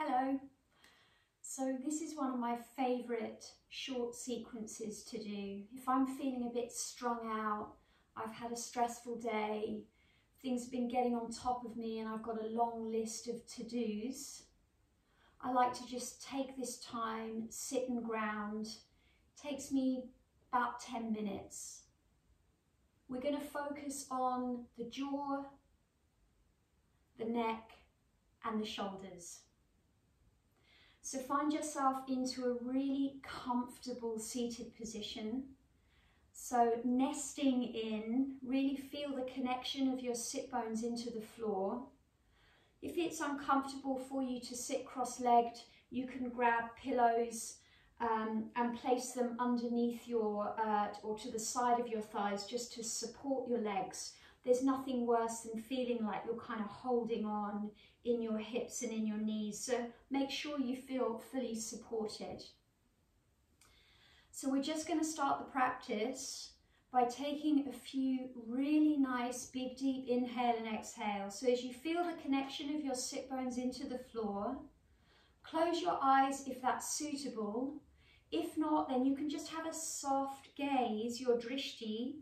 Hello. So this is one of my favourite short sequences to do. If I'm feeling a bit strung out, I've had a stressful day, things have been getting on top of me and I've got a long list of to-dos, I like to just take this time, sit and ground. It takes me about 10 minutes. We're going to focus on the jaw, the neck and the shoulders. So find yourself into a really comfortable seated position. So nesting in, really feel the connection of your sit bones into the floor. If it's uncomfortable for you to sit cross-legged, you can grab pillows and place them underneath your, or to the side of your thighs just to support your legs. There's nothing worse than feeling like you're kind of holding on in your hips and in your knees. So make sure you feel fully supported. So we're just going to start the practice by taking a few really nice big deep inhale and exhale. So as you feel the connection of your sit bones into the floor, close your eyes if that's suitable. If not, then you can just have a soft gaze, your drishti,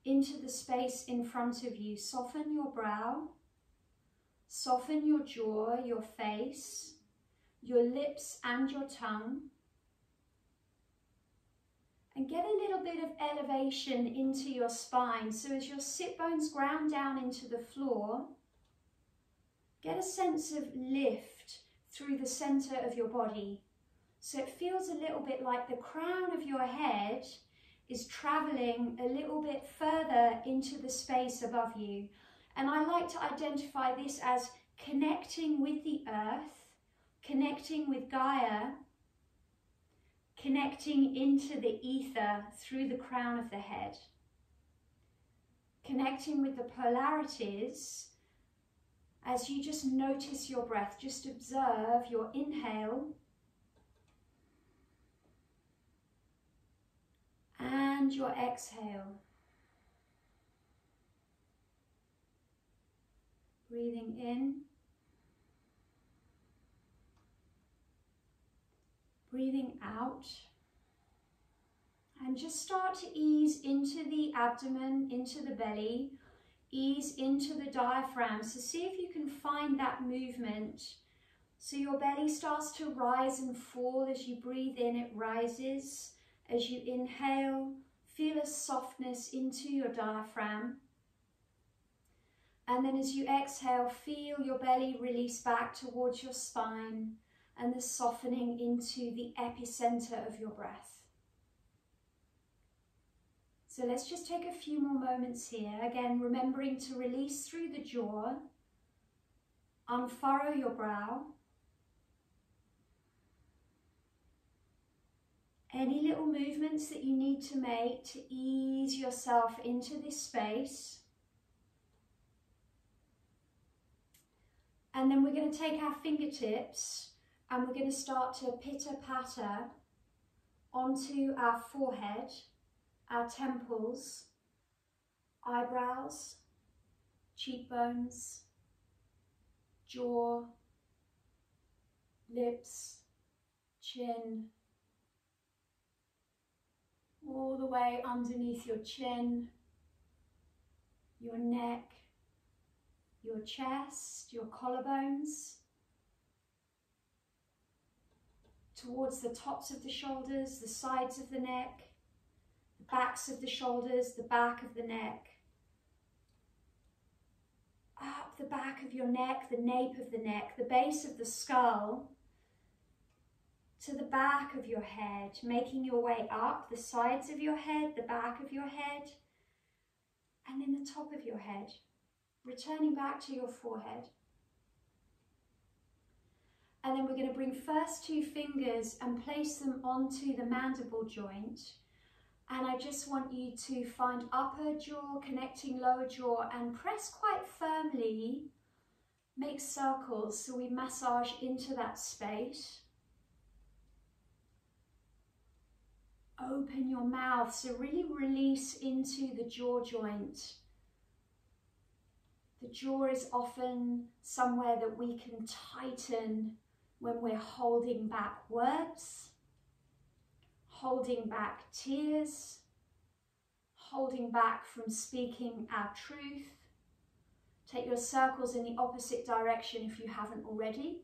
into the space in front of you. Soften your brow, soften your jaw, your face, your lips and your tongue. And get a little bit of elevation into your spine. So as your sit bones ground down into the floor, get a sense of lift through the center of your body. So it feels a little bit like the crown of your head is traveling a little bit further into the space above you. And I like to identify this as connecting with the earth, connecting with Gaia, connecting into the ether through the crown of the head. Connecting with the polarities as you just notice your breath. Just observe your inhale and your exhale. Breathing in, breathing out, and just start to ease into the abdomen, into the belly, ease into the diaphragm. So see if you can find that movement. So your belly starts to rise and fall as you breathe in, it rises. As you inhale, feel a softness into your diaphragm. And then as you exhale, feel your belly release back towards your spine and the softening into the epicenter of your breath. So let's just take a few more moments here. Again, remembering to release through the jaw, unfurrow your brow. Any little movements that you need to make to ease yourself into this space. And then we're going to take our fingertips and we're going to start to pitter-patter onto our forehead, our temples, eyebrows, cheekbones, jaw, lips, chin, all the way underneath your chin, your neck, your chest, your collarbones, towards the tops of the shoulders, the sides of the neck, the backs of the shoulders, the back of the neck, up the back of your neck, the nape of the neck, the base of the skull, to the back of your head, making your way up the sides of your head, the back of your head, and then the top of your head, returning back to your forehead. And then we're going to bring first two fingers and place them onto the mandible joint. And I just want you to find upper jaw connecting lower jaw and press quite firmly, make circles so we massage into that space. Open your mouth, so really release into the jaw joint. The jaw is often somewhere that we can tighten when we're holding back words, holding back tears, holding back from speaking our truth. Take your circles in the opposite direction if you haven't already.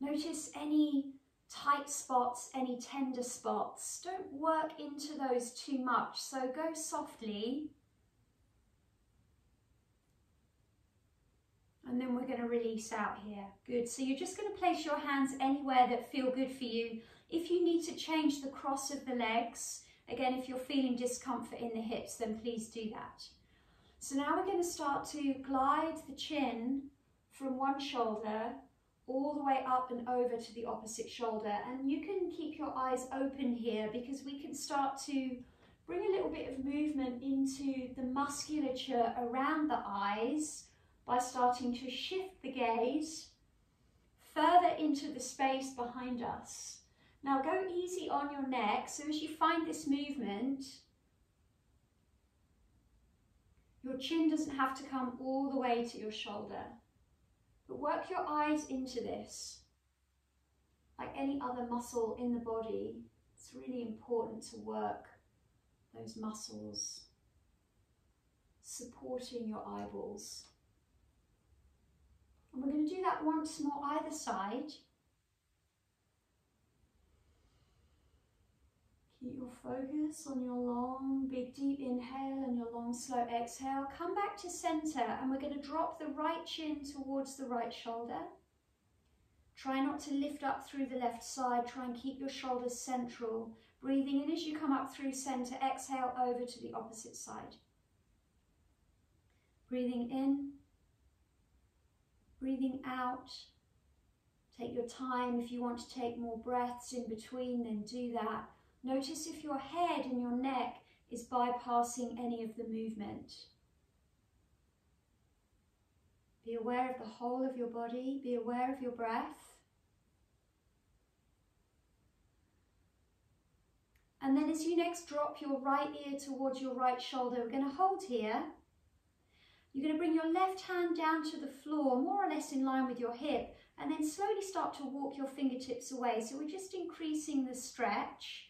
Notice any tight spots, any tender spots. Don't work into those too much, so go softly. And then we're going to release out here. Good. So you're just going to place your hands anywhere that feel good for you. If you need to change the cross of the legs, again, if you're feeling discomfort in the hips, then please do that. So now we're going to start to glide the chin from one shoulder all the way up and over to the opposite shoulder. And you can keep your eyes open here because we can start to bring a little bit of movement into the musculature around the eyes by starting to shift the gaze further into the space behind us. Now go easy on your neck, so as you find this movement, your chin doesn't have to come all the way to your shoulder, but work your eyes into this. Like any other muscle in the body, it's really important to work those muscles, supporting your eyeballs. And we're going to do that once more either side. Keep your focus on your long, big, deep inhale and your long, slow exhale. Come back to center and we're going to drop the right chin towards the right shoulder. Try not to lift up through the left side. Try and keep your shoulders central. Breathing in as you come up through center. Exhale over to the opposite side. Breathing in. Breathing out. Take your time. If you want to take more breaths in between, then do that. Notice if your head and your neck is bypassing any of the movement. Be aware of the whole of your body. Be aware of your breath. And then as you next drop your right ear towards your right shoulder, we're going to hold here. You're going to bring your left hand down to the floor, more or less in line with your hip, and then slowly start to walk your fingertips away. So we're just increasing the stretch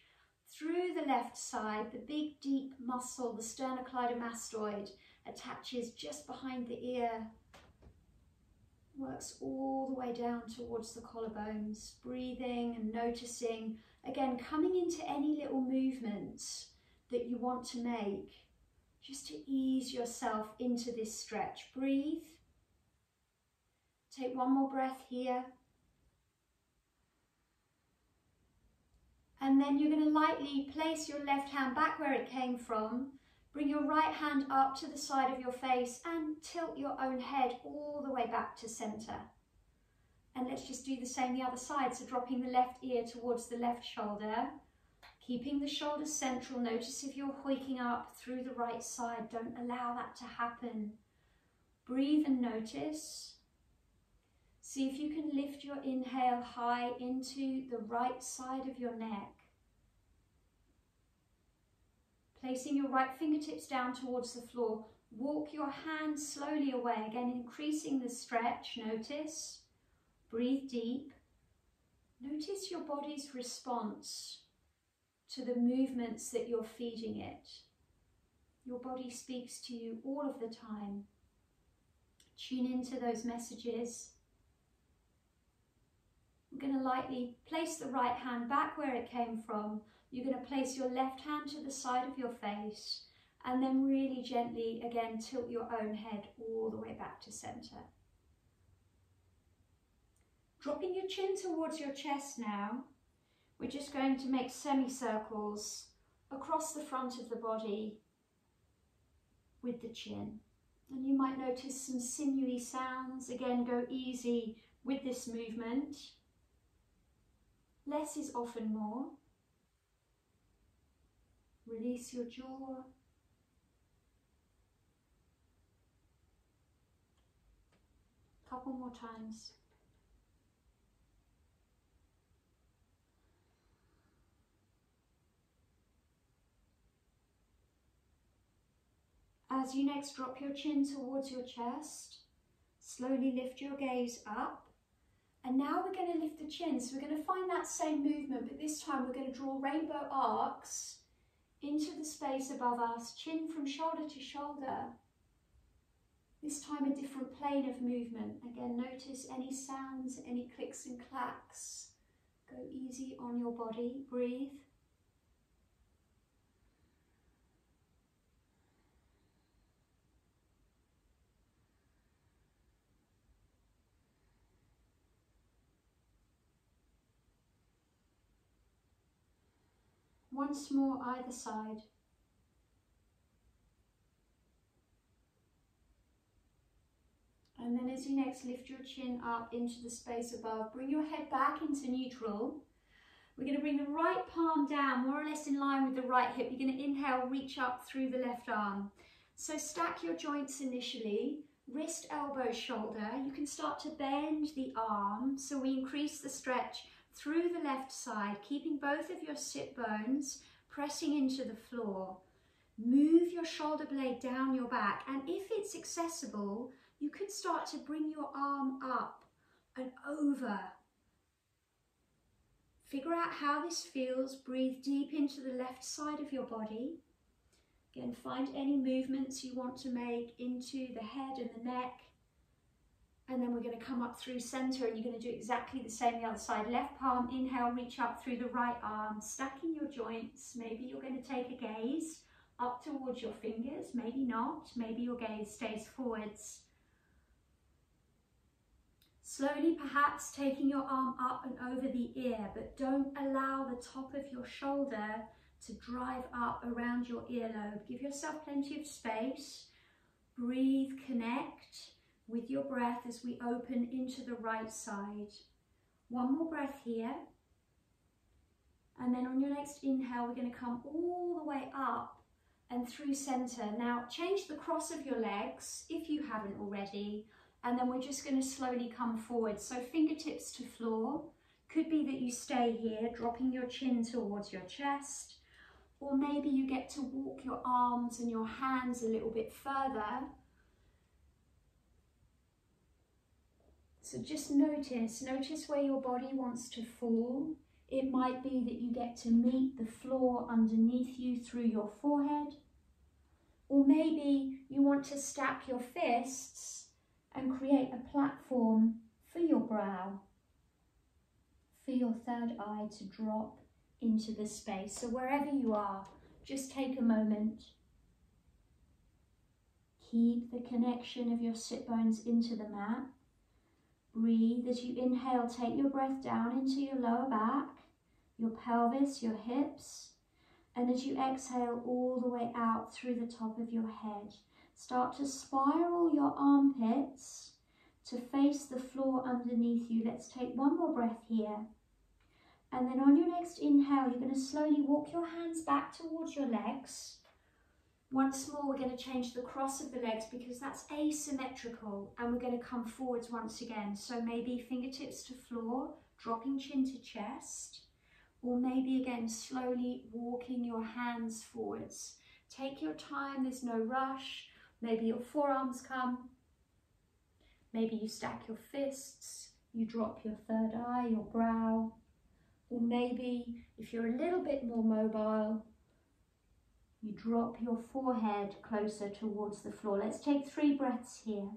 through the left side. The big, deep muscle, the sternocleidomastoid, attaches just behind the ear. Works all the way down towards the collarbones. Breathing and noticing. Again, coming into any little movements that you want to make, just to ease yourself into this stretch. Breathe. Take one more breath here. And then you're going to lightly place your left hand back where it came from. Bring your right hand up to the side of your face and tilt your own head all the way back to center. And let's just do the same the other side. So dropping the left ear towards the left shoulder. Keeping the shoulders central. Notice if you're hoiking up through the right side. Don't allow that to happen. Breathe and notice. See if you can lift your inhale high into the right side of your neck. Placing your right fingertips down towards the floor. Walk your hands slowly away. Again, increasing the stretch. Notice. Breathe deep. Notice your body's response to the movements that you're feeding it. Your body speaks to you all of the time. Tune into those messages. I'm going to lightly place the right hand back where it came from. You're going to place your left hand to the side of your face and then really gently again tilt your own head all the way back to center. Dropping your chin towards your chest now. We're just going to make semicircles across the front of the body with the chin. And you might notice some sinewy sounds. Again, go easy with this movement. Less is often more. Release your jaw. Couple more times. As you next drop your chin towards your chest, Slowly lift your gaze up. And now we're going to lift the chin. So we're going to find that same movement, but this time we're going to draw rainbow arcs into the space above us, chin from shoulder to shoulder. This time a different plane of movement. Again, notice any sounds, any clicks and clacks. Go easy on your body, breathe. Once more, either side. And then as you next lift your chin up into the space above, bring your head back into neutral. We're going to bring the right palm down, more or less in line with the right hip. You're going to inhale, reach up through the left arm. So stack your joints initially, wrist, elbow, shoulder. You can start to bend the arm, so we increase the stretch through the left side, keeping both of your sit bones pressing into the floor. Move your shoulder blade down your back, and if it's accessible, you could start to bring your arm up and over. Figure out how this feels. Breathe deep into the left side of your body. Again, find any movements you want to make into the head and the neck. And then we're going to come up through center, and you're going to do exactly the same the other side. Left palm, inhale, reach up through the right arm, stacking your joints. Maybe you're going to take a gaze up towards your fingers, maybe not. Maybe your gaze stays forwards. Slowly, perhaps taking your arm up and over the ear, but don't allow the top of your shoulder to drive up around your earlobe. Give yourself plenty of space. Breathe, connect with your breath as we open into the right side. One more breath here. And then on your next inhale, we're going to come all the way up and through center. Now, change the cross of your legs if you haven't already. And then we're just going to slowly come forward. So fingertips to floor. Could be that you stay here, dropping your chin towards your chest. Or maybe you get to walk your arms and your hands a little bit further. So just notice where your body wants to fall. It might be that you get to meet the floor underneath you through your forehead. Or maybe you want to stack your fists and create a platform for your brow, for your third eye to drop into the space. So wherever you are, just take a moment. Keep the connection of your sit bones into the mat. Breathe as you inhale, take your breath down into your lower back, your pelvis, your hips, and as you exhale all the way out through the top of your head. Start to spiral your armpits to face the floor underneath you. Let's take one more breath here. And then on your next inhale, you're going to slowly walk your hands back towards your legs. Once more, we're going to change the cross of the legs because that's asymmetrical, and we're going to come forwards once again. So maybe fingertips to floor, dropping chin to chest, or maybe again, slowly walking your hands forwards. Take your time, there's no rush. Maybe your forearms come. Maybe you stack your fists, you drop your third eye, your brow. Or maybe, if you're a little bit more mobile, you drop your forehead closer towards the floor. Let's take 3 breaths here.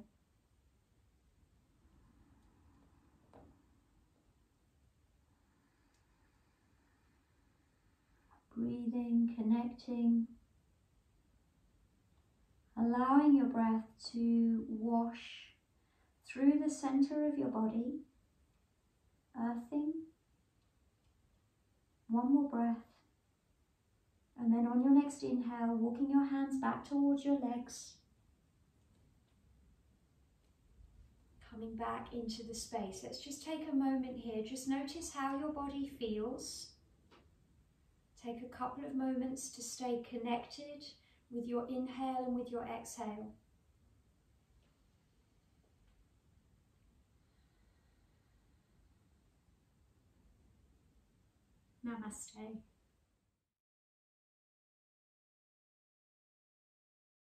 Breathing, connecting, allowing your breath to wash through the center of your body, earthing. One more breath. And then on your next inhale, walking your hands back towards your legs. Coming back into the space. Let's just take a moment here. Just notice how your body feels. Take a couple of moments to stay connected with your inhale and with your exhale. Namaste.